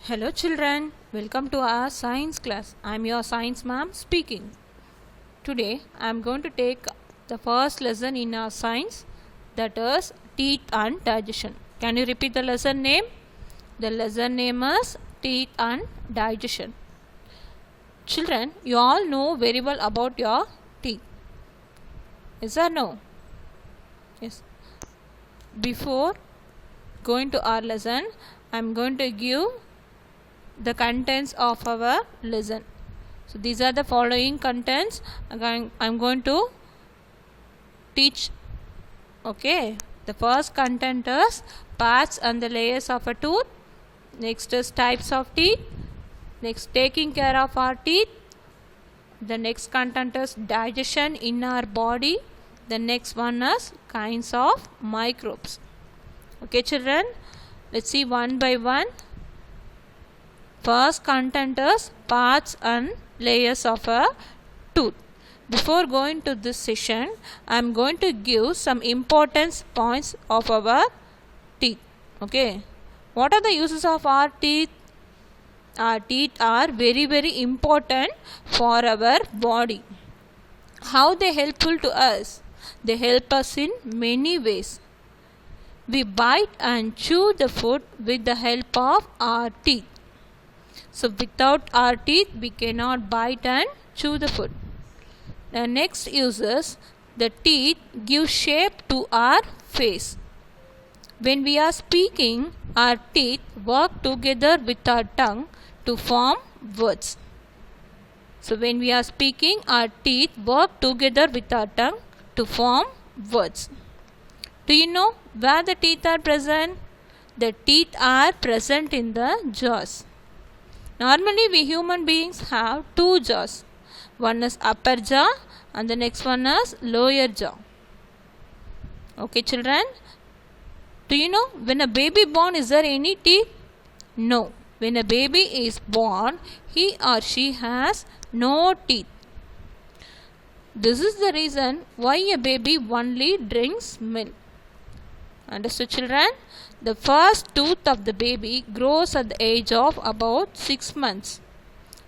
Hello children, welcome to our science class. I am your science ma'am speaking. Today I am going to take the first lesson in our science, that is teeth and digestion. Can you repeat the lesson name? The lesson name is teeth and digestion. Children, you all know very well about your teeth. Yes or no? Yes. Before going to our lesson, I am going to give the contents of our lesson. So these are the following contents I'm going to teach. Okay, the first content is parts and the layers of a tooth. Next is types of teeth. Next, taking care of our teeth. The next content is digestion in our body. The next one is kinds of microbes. Okay children, let's see one by one. First content is parts and layers of a tooth. Before going to this session, I am going to give some important points of our teeth. Okay, what are the uses of our teeth? Our teeth are very important for our body. How they helpful to us? They help us in many ways. We bite and chew the food with the help of our teeth. So without our teeth, we cannot bite and chew the food. The next use is the teeth give shape to our face. When we are speaking, our teeth work together with our tongue to form words. So when we are speaking, our teeth work together with our tongue to form words. Do you know where the teeth are present? The teeth are present in the jaws. Normally we human beings have two jaws. One is upper jaw and the next one is lower jaw. Okay children, do you know when a baby born, is there any teeth? No. When a baby is born, he or she has no teeth. This is the reason why a baby only drinks milk. Understood children? The first tooth of the baby grows at the age of about 6 months.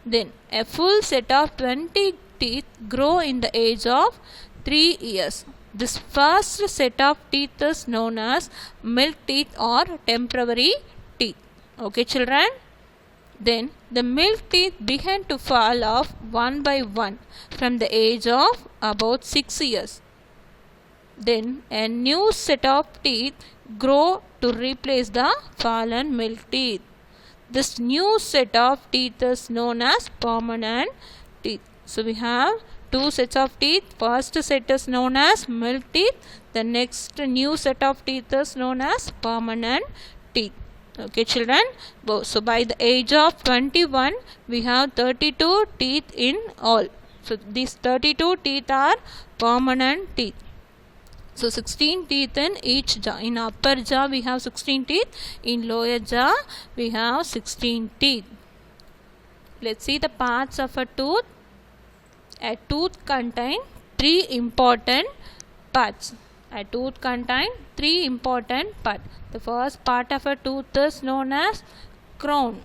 Then a full set of 20 teeth grow in the age of 3 years. This first set of teeth is known as milk teeth or temporary teeth. Okay children? Then the milk teeth began to fall off one by one from the age of about 6 years. Then a new set of teeth grow to replace the fallen milk teeth. This new set of teeth is known as permanent teeth. So we have two sets of teeth. First set is known as milk teeth. The next new set of teeth is known as permanent teeth. Okay children. So by the age of 21, we have 32 teeth in all. So these 32 teeth are permanent teeth. So 16 teeth in each jaw. In upper jaw we have 16 teeth. In lower jaw we have 16 teeth. Let's see the parts of a tooth. A tooth contains 3 important parts. A tooth contains 3 important parts. The first part of a tooth is known as crown.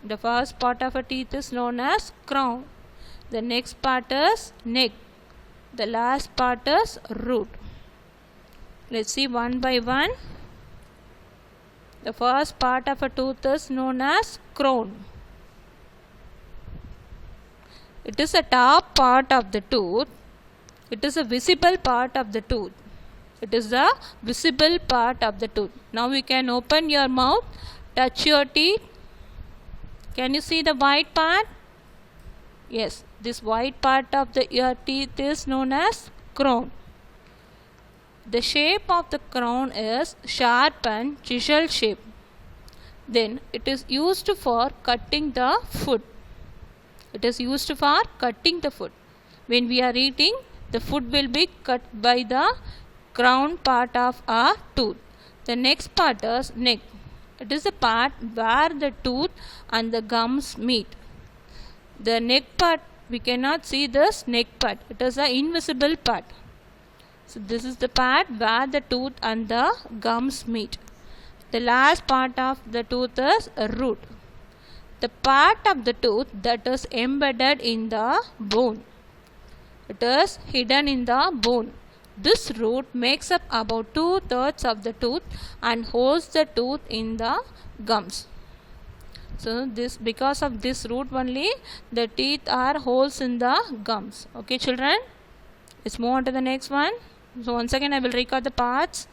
The first part of a teeth is known as crown. The next part is neck. The last part is root. Let's see one by one. The first part of a tooth is known as crown. It is the top part of the tooth. It is a visible part of the tooth. It is the visible part of the tooth. Now you can open your mouth, touch your teeth. Can you see the white part? Yes, this white part of your teeth is known as crown. The shape of the crown is sharp and chisel shape. Then it is used for cutting the food. It is used for cutting the food. When we are eating, the food will be cut by the crown part of our tooth. The next part is neck. It is the part where the tooth and the gums meet. The neck part, we cannot see this neck part. It is an invisible part. So this is the part where the tooth and the gums meet. The last part of the tooth is a root. The part of the tooth that is embedded in the bone. It is hidden in the bone. This root makes up about 2/3 of the tooth and holds the tooth in the gums. So because of this root only, the teeth are holes in the gums. Okay, children. Let's move on to the next one. So once again I will recall the parts.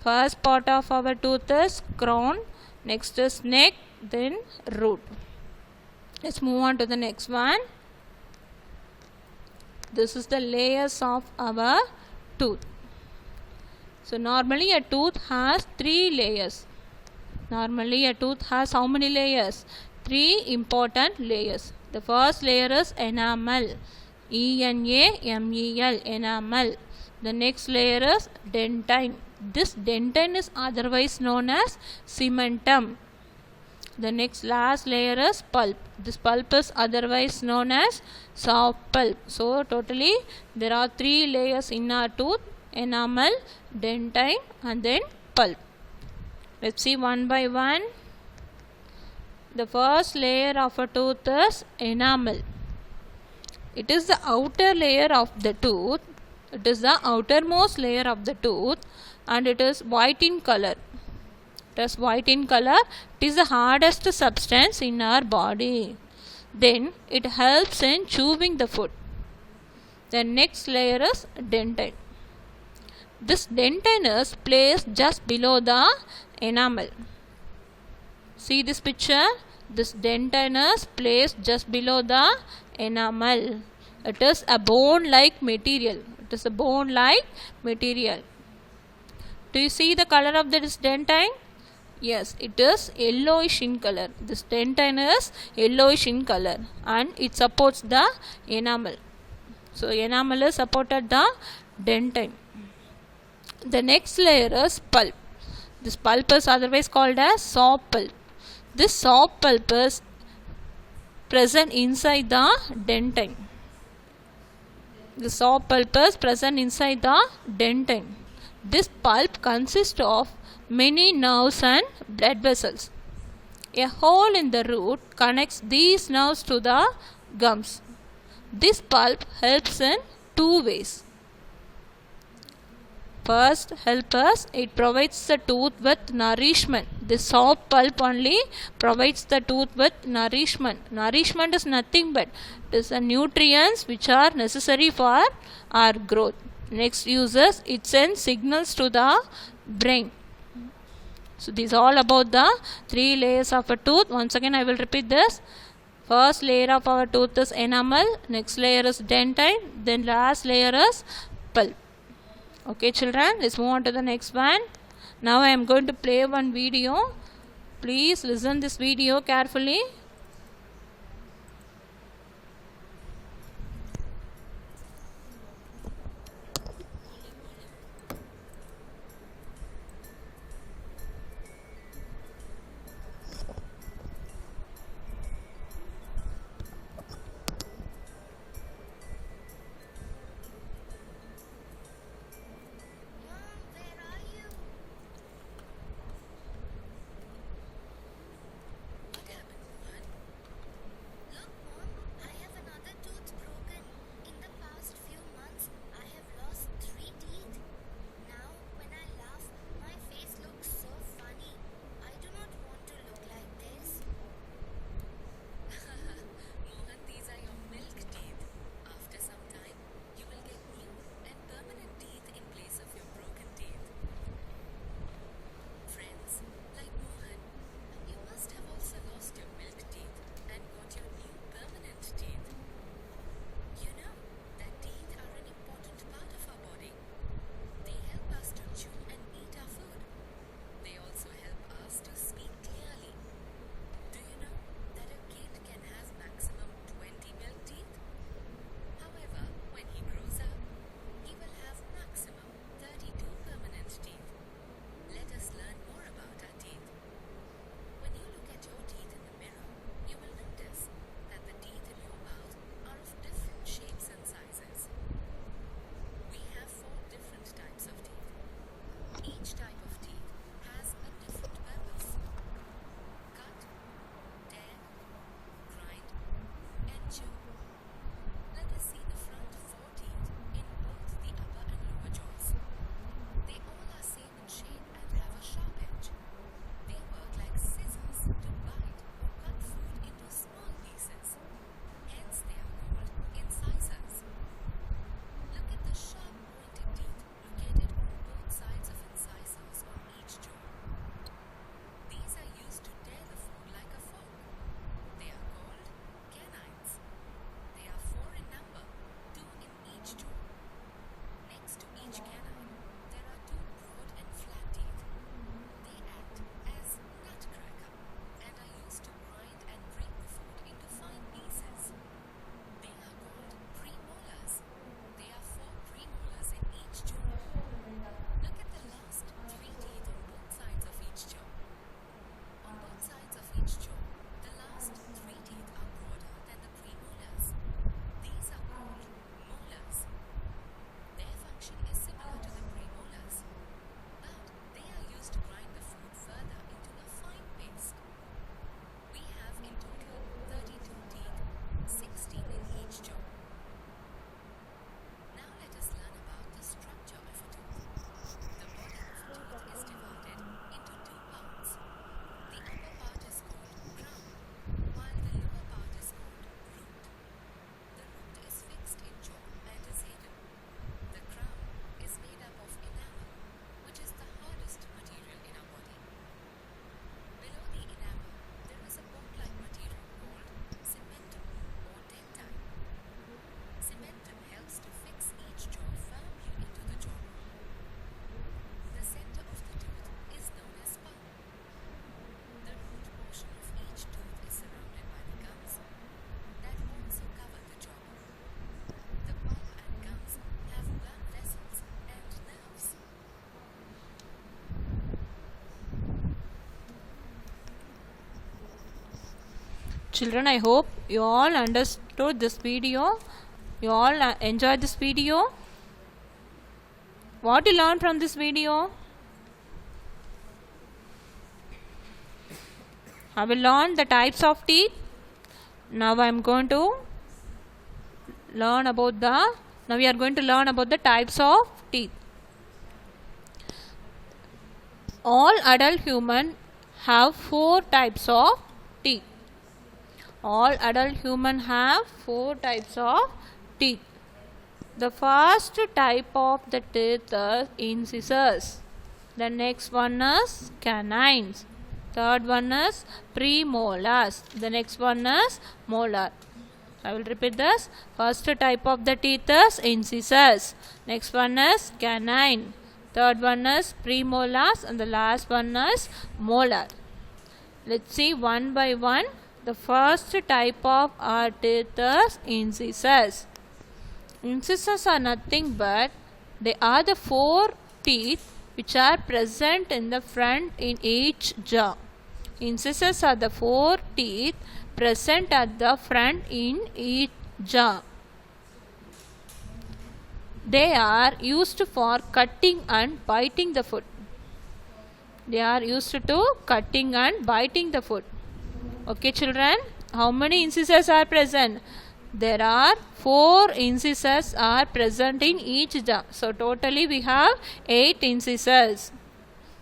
First part of our tooth is crown, next is neck, then root. Let's move on to the next one. This is the layers of our tooth. So normally a tooth has 3 layers. Normally a tooth has how many layers? 3 important layers. The first layer is enamel. E-N-A-M-E-L, enamel. The next layer is dentine. This dentine is otherwise known as cementum. The next last layer is pulp. This pulp is otherwise known as soft pulp. So totally there are 3 layers in our tooth: enamel, dentine and then pulp. Let's see one by one. The first layer of a tooth is enamel. It is the outer layer of the tooth. It is the outermost layer of the tooth and it is white in color. It is white in color. It is the hardest substance in our body. Then it helps in chewing the food. The next layer is dentine. This dentine is placed just below the enamel. See this picture? This dentine is placed just below the enamel. It is a bone-like material. It is a bone-like material. Do you see the color of this dentine? Yes, it is yellowish in color. This dentine is yellowish in color and it supports the enamel. So enamel is supported the dentine. The next layer is pulp. This pulp is otherwise called as soft pulp. This soft pulp is present inside the dentine. The soft pulp is present inside the dentine. This pulp consists of many nerves and blood vessels. A hole in the root connects these nerves to the gums. This pulp helps in 2 ways. First help us, it provides the tooth with nourishment. The soft pulp only provides the tooth with nourishment. Nourishment is nothing but it is the nutrients which are necessary for our growth. Next uses, it sends signals to the brain. So this is all about the 3 layers of a tooth. Once again I will repeat this. First layer of our tooth is enamel, next layer is dentine, then last layer is pulp. Okay children, let's move on to the next one. Now I am going to play one video. Please listen this video carefully. Children, I hope you all understood this video. You all enjoyed this video. What you learned from this video? I will learn the types of teeth. Now I am going to learn about now we are going to learn about the types of teeth. All adult humans have 4 types of teeth. All adult humans have 4 types of teeth. The first type of the teeth is incisors. The next one is canines. Third one is premolars. The next one is molar. I will repeat this. First type of the teeth is incisors. Next one is canine. Third one is premolars, and the last one is molar. Let's see one by one. The first type of our teeth is incisors. Incisors are nothing but they are the 4 teeth which are present in the front in each jaw. Incisors are the 4 teeth present at the front in each jaw. They are used for cutting and biting the food. They are used to cutting and biting the food. Okay, children, how many incisors are present? There are 4 incisors are present in each jaw. So totally we have 8 incisors.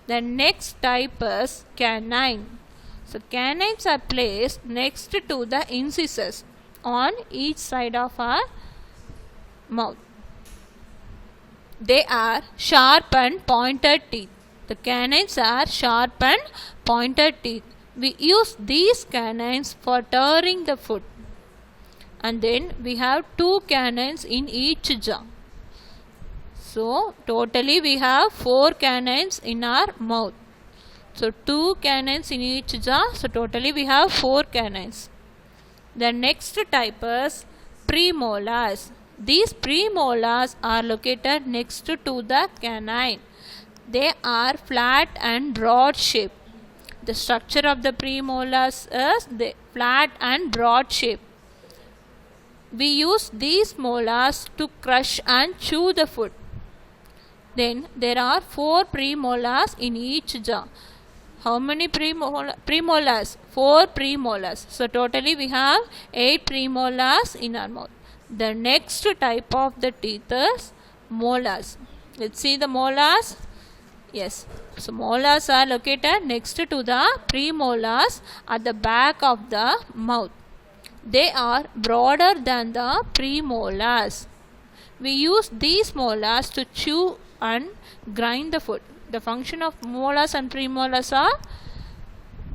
The next type is canine. So canines are placed next to the incisors on each side of our mouth. They are sharp and pointed teeth. The canines are sharp and pointed teeth. We use these canines for tearing the food. And then we have 2 canines in each jaw. So totally we have 4 canines in our mouth. So 2 canines in each jaw. So totally we have 4 canines. The next type is premolars. These premolars are located next to the canine. They are flat and broad shape. The structure of the premolars is the flat and broad shape. We use these molars to crush and chew the food. Then there are 4 premolars in each jaw. How many premolars? 4 premolars. So totally we have 8 premolars in our mouth. The next type of the teeth is molars. Let's see the molars. Yes. So molars are located next to the premolars at the back of the mouth. They are broader than the premolars. We use these molars to chew and grind the food. The function of molars and premolars are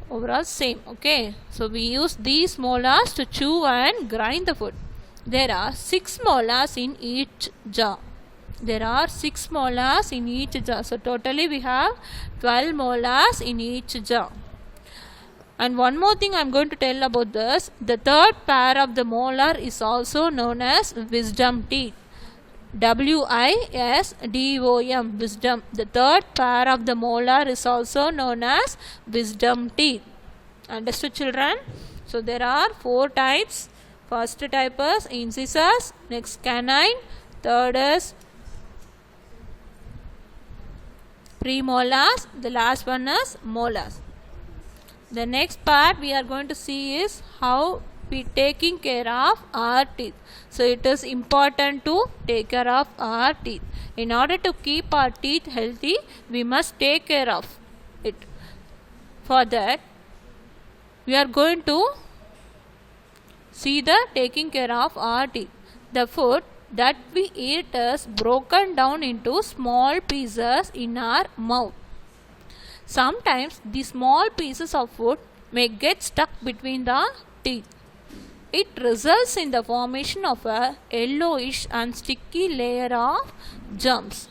overall same. Okay. So we use these molars to chew and grind the food. There are 6 molars in each jaw. There are 6 molars in each jaw. So totally we have 12 molars in each jaw. And one more thing I am going to tell about this. The third pair of the molar is also known as wisdom teeth. W-I-S-D-O-M, wisdom. The third pair of the molar is also known as wisdom teeth. Understood, children? So there are 4 types. First type is incisors, next canine, third is premolars, the last one is molars. The next part we are going to see is how we taking care of our teeth. So it is important to take care of our teeth. In order to keep our teeth healthy, we must take care of it. For that, we are going to see the taking care of our teeth. The food that we eat is broken down into small pieces in our mouth. Sometimes the small pieces of food may get stuck between the teeth. It results in the formation of a yellowish and sticky layer of germs.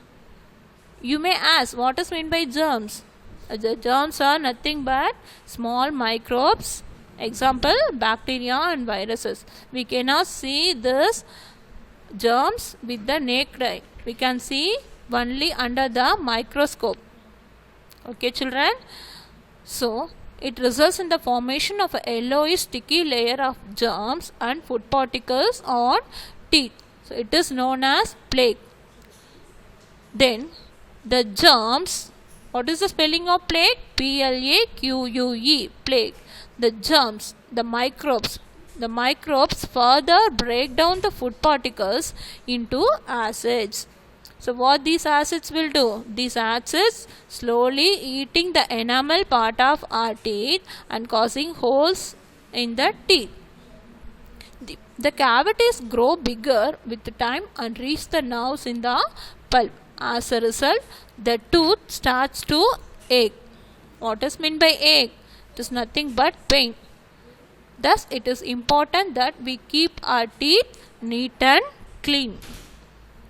You may ask, what is meant by germs? The germs are nothing but small microbes. Example, bacteria and viruses. We cannot see this germs with the naked eye. We can see only under the microscope. Okay, children. So It results in the formation of a yellowish sticky layer of germs and food particles on teeth. So it is known as plaque. Then the germs, what is the spelling of plaque? Plaque, plaque. The germs, the microbes further break down the food particles into acids. So what these acids will do? These acids slowly eating the enamel part of our teeth and causing holes in the teeth. The cavities grow bigger with time and reach the nerves in the pulp. As a result, the tooth starts to ache. What is meant by ache? It is nothing but pain. Thus, it is important that we keep our teeth neat and clean.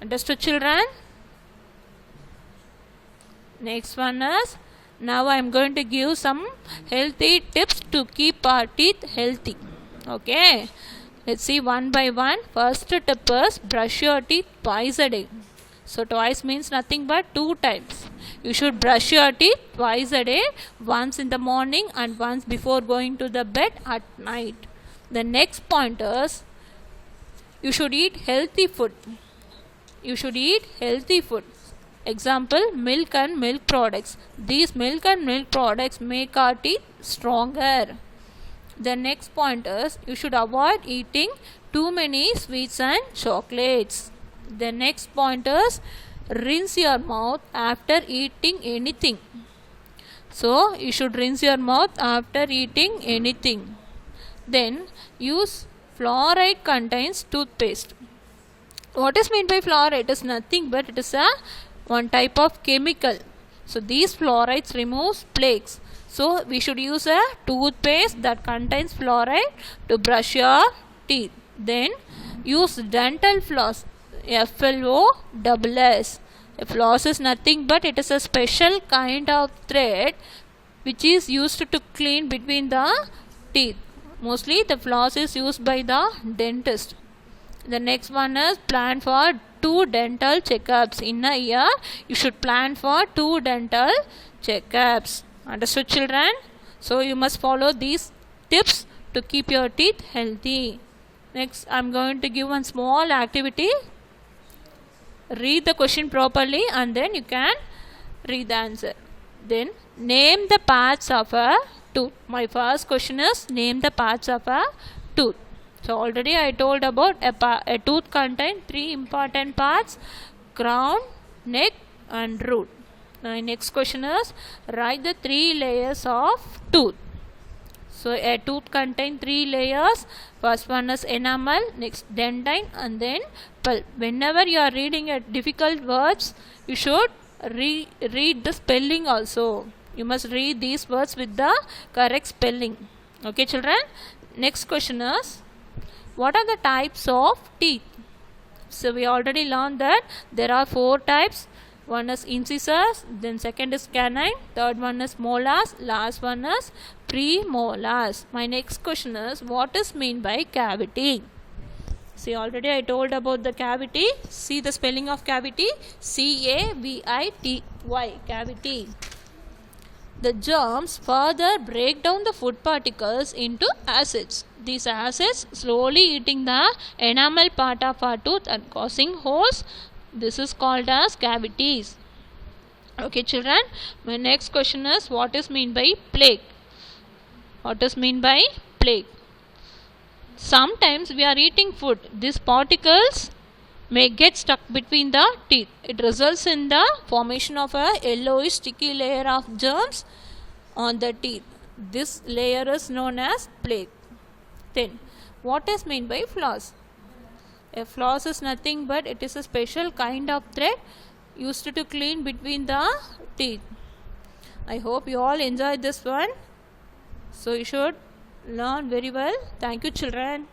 Understood, children? Next one is, now I am going to give some healthy tips to keep our teeth healthy. Okay, let's see one by one. First tip is brush your teeth twice a day. So twice means nothing but 2 times. You should brush your teeth twice a day, once in the morning and once before going to the bed at night. The next point is, you should eat healthy food. You should eat healthy food. Example, milk and milk products. These milk and milk products make our teeth stronger. The next point is, you should avoid eating too many sweets and chocolates. The next point is, rinse your mouth after eating anything. So you should rinse your mouth after eating anything. Then use fluoride contains toothpaste. What is meant by fluoride? It is nothing but it is one type of chemical. So these fluorides removes plaques. So we should use a toothpaste that contains fluoride to brush your teeth. Then use dental floss. FLOSS. A floss is nothing but it is a special kind of thread which is used to clean between the teeth. Mostly the floss is used by the dentist. The next one is, plan for 2 dental checkups in a year. You should plan for 2 dental checkups. Understood, children? So you must follow these tips to keep your teeth healthy. Next, I am going to give one small activity. Read the question properly and then you can read the answer. Then name the parts of a tooth. My first question is, name the parts of a tooth. So already I told about a tooth contains 3 important parts: crown, neck and root. My next question is, write the 3 layers of tooth. So a tooth contains 3 layers. First one is enamel, next dentine and then pulp. Whenever you are reading a difficult words, you should read the spelling also. You must read these words with the correct spelling. Okay, children? Next question is, what are the types of teeth? So we already learned that there are 4 types. One is incisors, then second is canine, third one is molars, last one is premolars. My next question is, what is meant by cavity? See, already I told about the cavity. See the spelling of cavity, CAVITY, cavity. The germs further break down the food particles into acids. These acids slowly eating the enamel part of our tooth and causing holes. This is called as cavities. Okay, children. My next question is, what is meant by plaque? What is meant by plaque? Sometimes we are eating food. These particles may get stuck between the teeth. It results in the formation of a yellowish sticky layer of germs on the teeth. This layer is known as plaque. Then, what is meant by floss? A floss is nothing but it is a special kind of thread used to clean between the teeth. I hope you all enjoyed this one. So you should learn very well. Thank you, children.